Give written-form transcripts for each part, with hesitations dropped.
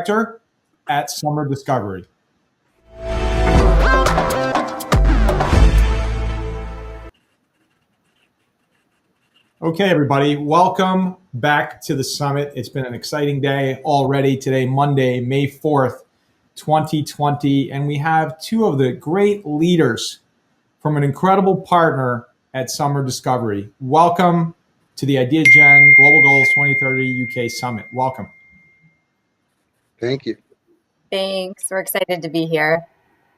Director at Summer Discovery. Okay, everybody, welcome back to the summit. It's been an exciting day already today, Monday, May 4th, 2020, and we have two of the great leaders from an incredible partner at Summer Discovery. Welcome to the Ideagen Global Goals 2030 UK Summit. Welcome. Thank you. Thanks. We're excited to be here.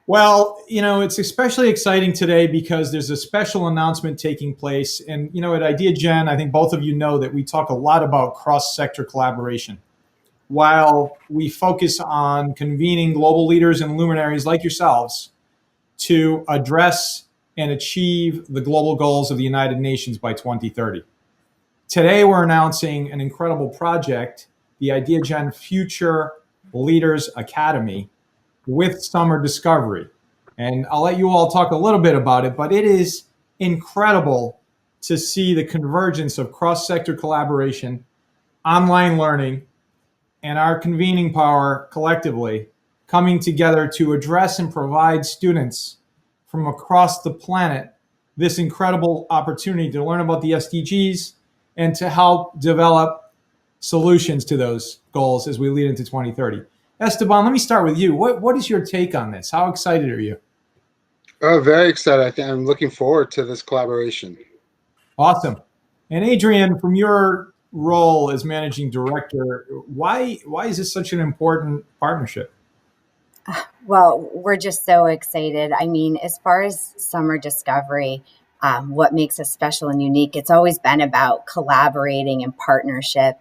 Well, it's especially exciting today because there's a special announcement taking place. And, at Ideagen, I think both of you know that we talk a lot about cross-sector collaboration. While we focus on convening global leaders and luminaries like yourselves to address and achieve the global goals of the United Nations by 2030. Today, we're announcing an incredible project, the Ideagen Future Leaders Academy, with Summer Discovery. And I'll let you all talk a little bit about it, but it is incredible to see the convergence of cross-sector collaboration, online learning, and our convening power collectively coming together to address and provide students from across the planet this incredible opportunity to learn about the SDGs and to help develop solutions to those goals as we lead into 2030. Esteban, let me start with you. What is your take on this? How excited are you? Oh, very excited. I'm looking forward to this collaboration. Awesome. And Adriane, from your role as managing director, why is this such an important partnership? Well, we're just so excited. I mean, as far as Summer Discovery, what makes us special and unique, it's always been about collaborating and partnership.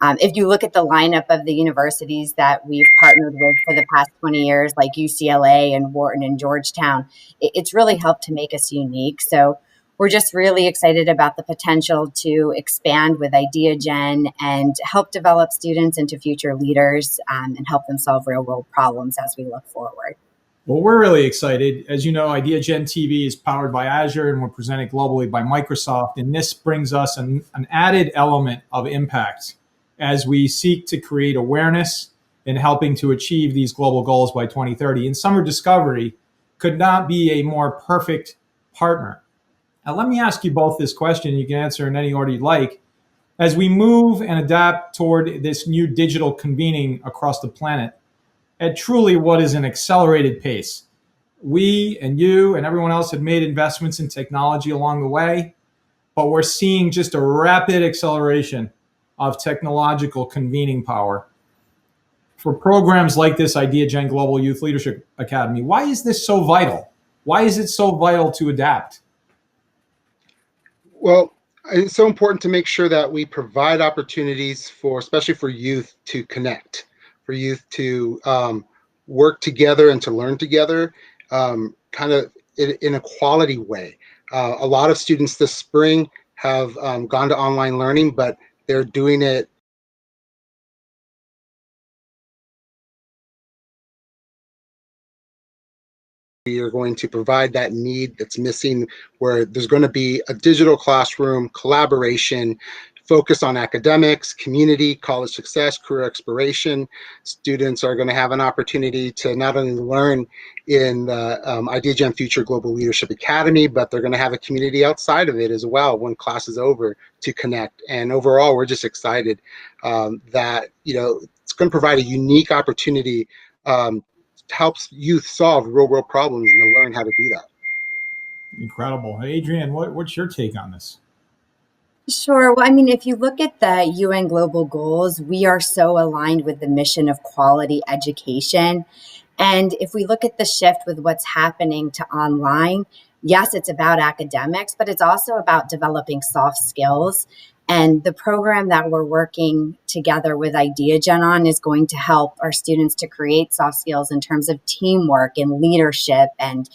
If you look at the lineup of the universities that we've partnered with for the past 20 years, like UCLA and Wharton and Georgetown, it's really helped to make us unique. So we're just really excited about the potential to expand with Ideagen and help develop students into future leaders and help them solve real world problems as we look forward. Well, we're really excited. As you know, Ideagen TV is powered by Azure and we're presented globally by Microsoft. And this brings us an added element of impact as we seek to create awareness in helping to achieve these global goals by 2030. And Summer Discovery could not be a more perfect partner. Now, let me ask you both this question. You can answer in any order you'd like. As we move and adapt toward this new digital convening across the planet at truly what is an accelerated pace, we and you and everyone else have made investments in technology along the way, but we're seeing just a rapid acceleration of technological convening power. For programs like this Ideagen Global Youth Leadership Academy, why is this so vital? Why is it so vital to adapt? Well, it's so important to make sure that we provide opportunities especially for youth to connect, for youth to work together and to learn together, kind of in a quality way. A lot of students this spring have gone to online learning, but they're doing it we are going to provide that need that's missing, where there's going to be a digital classroom, collaboration, focus on academics, community, college success, career exploration. Students are going to have an opportunity to not only learn in the Ideagen Future Global Leadership Academy, but they're going to have a community outside of it as well when class is over to connect. And overall, we're just excited that it's going to provide a unique opportunity helps youth solve real world problems and to learn how to do that. Incredible. Hey, Adriane, what's your take on this? Sure. Well, I mean, if you look at the UN Global Goals, we are so aligned with the mission of quality education. And if we look at the shift with what's happening to online, yes, it's about academics, but it's also about developing soft skills. And the program that we're working together with Ideagen on is going to help our students to create soft skills in terms of teamwork and leadership and,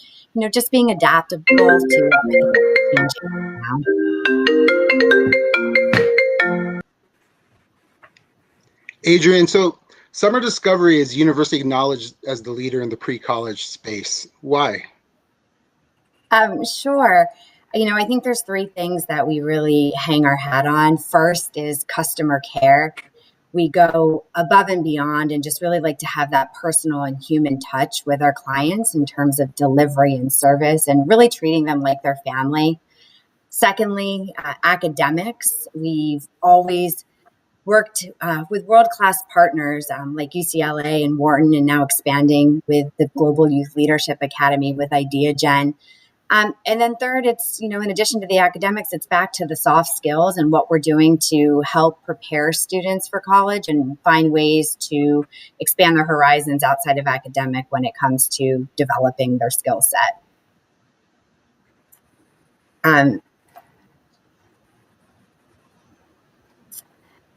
just being adaptable to changing around. Adriane, so Summer Discovery is universally acknowledged as the leader in the pre-college space. Why? Sure. I think there's three things that we really hang our hat on. First is customer care. We go above and beyond and just really like to have that personal and human touch with our clients in terms of delivery and service and really treating them like their family. Secondly, academics. We've always worked with world-class partners like UCLA and Wharton, and now expanding with the Global Youth Leadership Academy with Ideagen. And then third, it's, in addition to the academics, it's back to the soft skills and what we're doing to help prepare students for college and find ways to expand their horizons outside of academic when it comes to developing their skill set.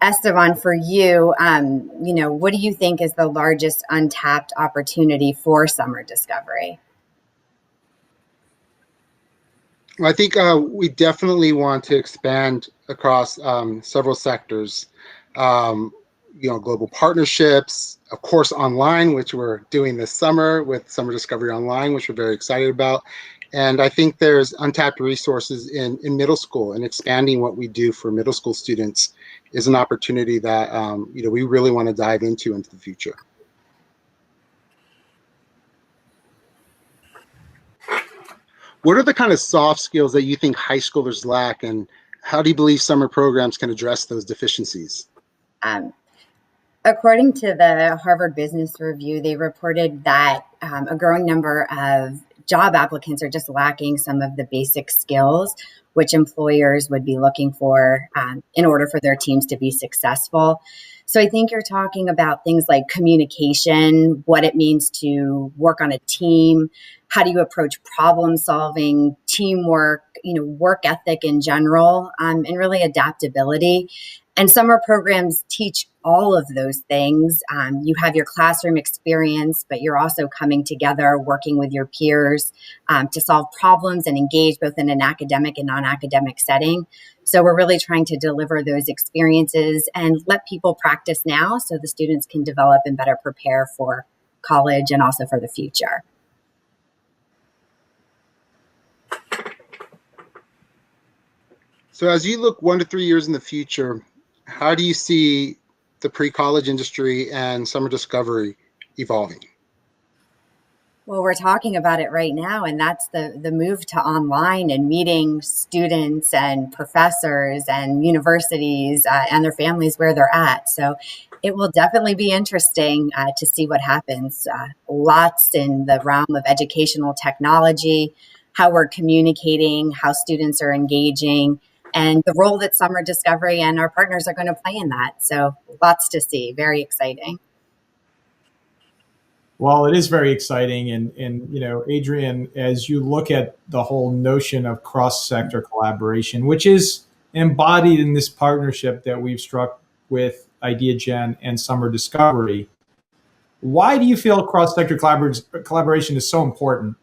Esteban, for you, what do you think is the largest untapped opportunity for summer discovery? Well, I think we definitely want to expand across several sectors. Global partnerships, of course, online, which we're doing this summer with Summer Discovery Online, which we're very excited about. And I think there's untapped resources in middle school, and expanding what we do for middle school students is an opportunity that we really want to dive into the future. What are the kind of soft skills that you think high schoolers lack, and how do you believe summer programs can address those deficiencies? According to the Harvard Business Review, they reported that a growing number of job applicants are just lacking some of the basic skills which employers would be looking for in order for their teams to be successful. So I think you're talking about things like communication, what it means to work on a team, how do you approach problem solving, teamwork, work ethic in general, and really adaptability. And summer programs teach all of those things. You have your classroom experience, but you're also coming together, working with your peers to solve problems and engage both in an academic and non-academic setting. So we're really trying to deliver those experiences and let people practice now so the students can develop and better prepare for college and also for the future. So as you look 1 to 3 years in the future, how do you see the pre-college industry and summer discovery evolving? Well, we're talking about it right now, and that's the move to online and meeting students and professors and universities and their families where they're at. So it will definitely be interesting to see what happens. Lots in the realm of educational technology, how we're communicating, how students are engaging, and the role that Summer Discovery and our partners are going to play in that. So lots to see. Very exciting. Well, it is very exciting. And Adriane, as you look at the whole notion of cross-sector collaboration, which is embodied in this partnership that we've struck with Ideagen and Summer Discovery, why do you feel cross-sector collaboration is so important?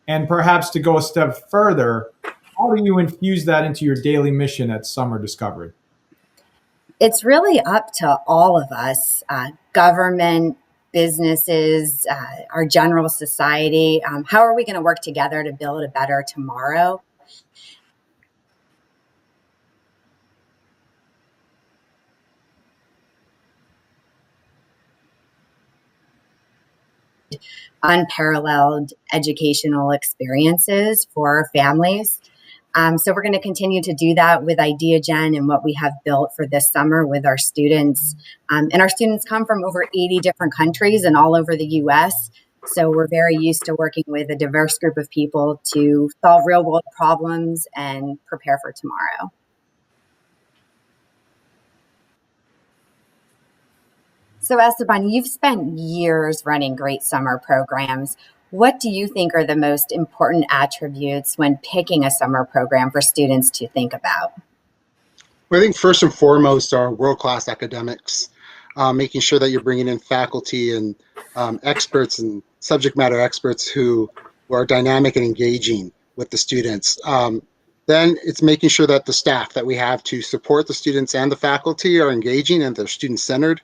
And perhaps to go a step further, how do you infuse that into your daily mission at Summer Discovery? It's really up to all of us, government, businesses, our general society. How are we going to work together to build a better tomorrow? Unparalleled educational experiences for families. So we're going to continue to do that with Ideagen and what we have built for this summer with our students. And our students come from over 80 different countries and all over the U.S. So we're very used to working with a diverse group of people to solve real world problems and prepare for tomorrow. So Esteban, you've spent years running great summer programs. What do you think are the most important attributes when picking a summer program for students to think about? Well, I think first and foremost are world-class academics, making sure that you're bringing in faculty and experts and subject matter experts who are dynamic and engaging with the students. Then it's making sure that the staff that we have to support the students and the faculty are engaging and they're student-centered,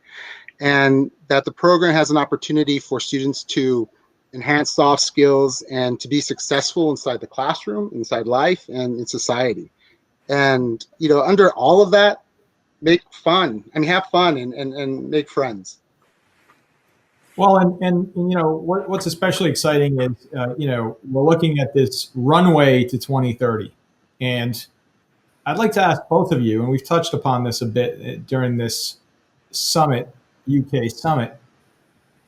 and that the program has an opportunity for students to enhance soft skills and to be successful inside the classroom, inside life, and in society. And under all of that, make fun. I mean, have fun and make friends. Well, and what's especially exciting is we're looking at this runway to 2030, and I'd like to ask both of you, and we've touched upon this a bit during this summit, UK summit.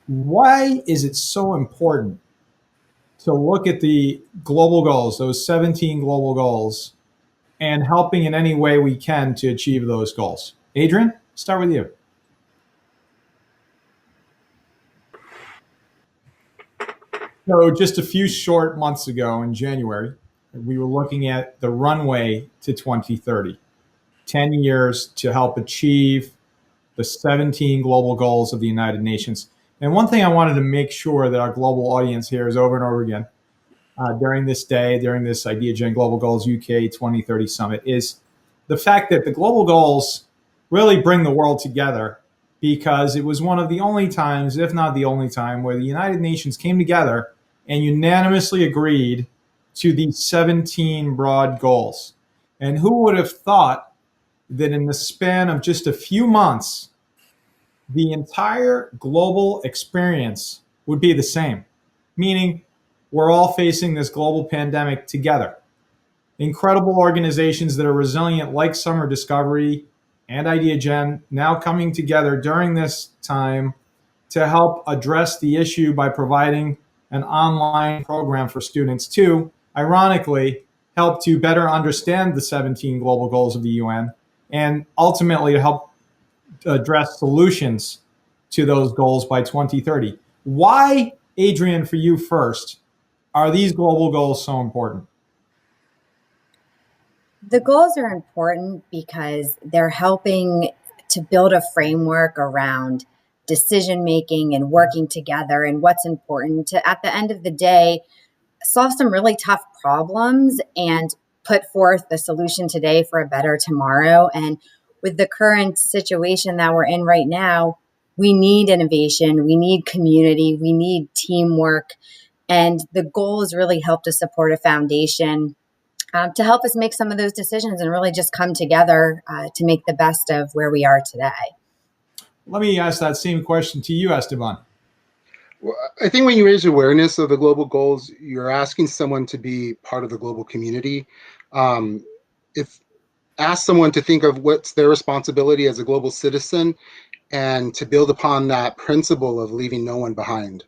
Why is it so important to look at the global goals, those 17 global goals, and helping in any way we can to achieve those goals? Adriane, start with you. So just a few short months ago in January, we were looking at the runway to 2030, 10 years to help achieve the 17 global goals of the United Nations. And one thing I wanted to make sure that our global audience hears over and over again during this day, during this Ideagen Global Goals UK 2030 Summit, is the fact that the global goals really bring the world together, because it was one of the only times, if not the only time, where the United Nations came together and unanimously agreed to these 17 broad goals. And who would have thought that in the span of just a few months, the entire global experience would be the same, meaning we're all facing this global pandemic together. Incredible organizations that are resilient, like Summer Discovery and Ideagen, now coming together during this time to help address the issue by providing an online program for students to, ironically, help to better understand the 17 global goals of the UN and ultimately to help address solutions to those goals by 2030. Why, Adriane, for you first, are these global goals so important? The goals are important because they're helping to build a framework around decision making and working together and what's important to, at the end of the day, solve some really tough problems and put forth the solution today for a better tomorrow. And with the current situation that we're in right now, we need innovation, we need community, we need teamwork. And the goals really help to support a foundation to help us make some of those decisions and really just come together to make the best of where we are today. Let me ask that same question to you, Esteban. Well, I think when you raise awareness of the global goals, you're asking someone to be part of the global community. If ask someone to think of what's their responsibility as a global citizen and to build upon that principle of leaving no one behind.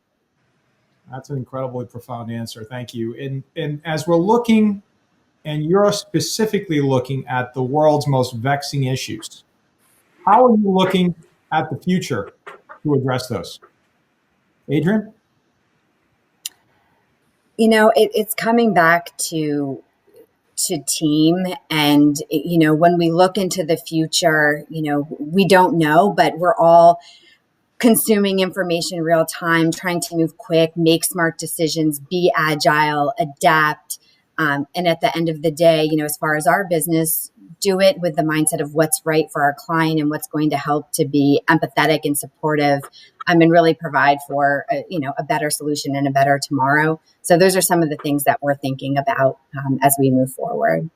That's an incredibly profound answer. Thank you. And as we're looking, and you're specifically looking at the world's most vexing issues, how are you looking at the future to address those? Adriane? It's coming back to team. And, when we look into the future, we don't know, but we're all consuming information real time, trying to move quick, make smart decisions, be agile, adapt. And at the end of the day, as far as our business, do it with the mindset of what's right for our client and what's going to help to be empathetic and supportive, and really provide for a better solution and a better tomorrow. So those are some of the things that we're thinking about as we move forward.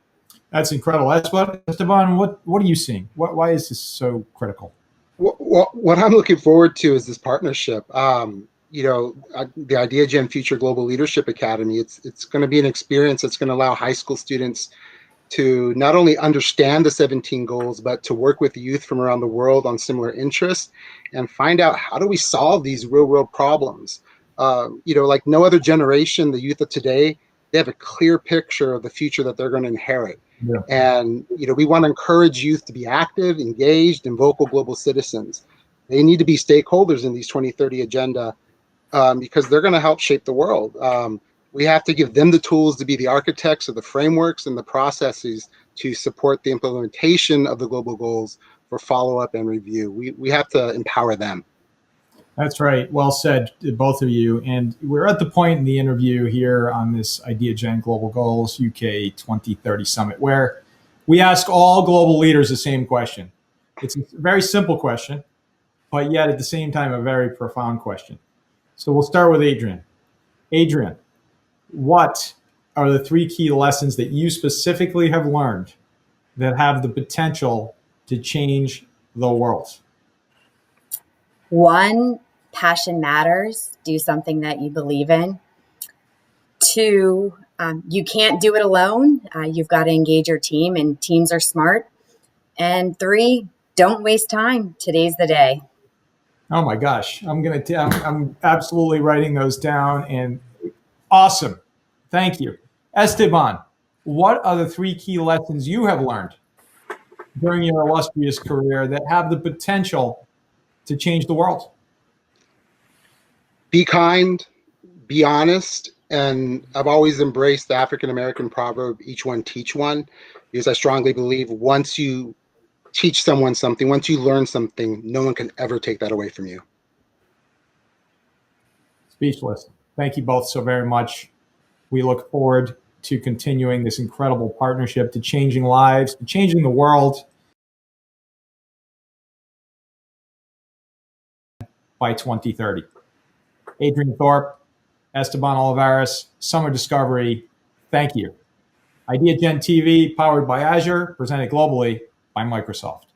That's incredible. Esteban, what are you seeing? Why is this so critical? What I'm looking forward to is this partnership. The Ideagen Future Global Leadership Academy, it's going to be an experience that's going to allow high school students to not only understand the 17 goals, but to work with youth from around the world on similar interests and find out how do we solve these real world problems. Like no other generation, the youth of today, they have a clear picture of the future that they're going to inherit. Yeah. And, we want to encourage youth to be active, engaged, and vocal global citizens. They need to be stakeholders in these 2030 agenda because they're going to help shape the world. We have to give them the tools to be the architects of the frameworks and the processes to support the implementation of the global goals for follow-up and review. We have to empower them. That's right. Well said, both of you. And we're at the point in the interview here on this Ideagen Global Goals UK 2030 Summit where we ask all global leaders the same question. It's a very simple question, but yet at the same time, a very profound question. So we'll start with Adriane. Adriane, what are the 3 key lessons that you specifically have learned that have the potential to change the world? One, passion matters. Do something that you believe in. Two, you can't do it alone. You've got to engage your team, and teams are smart. And three, don't waste time. Today's the day. Oh my gosh, I'm absolutely writing those down, and awesome. Thank you. Esteban, what are the 3 key lessons you have learned during your illustrious career that have the potential to change the world? Be kind, be honest, and I've always embraced the African American proverb, each one teach one, because I strongly believe once you teach someone something, once you learn something, no one can ever take that away from you. Speechless. Thank you both so very much. We look forward to continuing this incredible partnership, to changing lives, to changing the world by 2030. Adriane Thorpe, Esteban Olivares, Summer Discovery, thank you. Ideagen TV, powered by Azure, presented globally by Microsoft.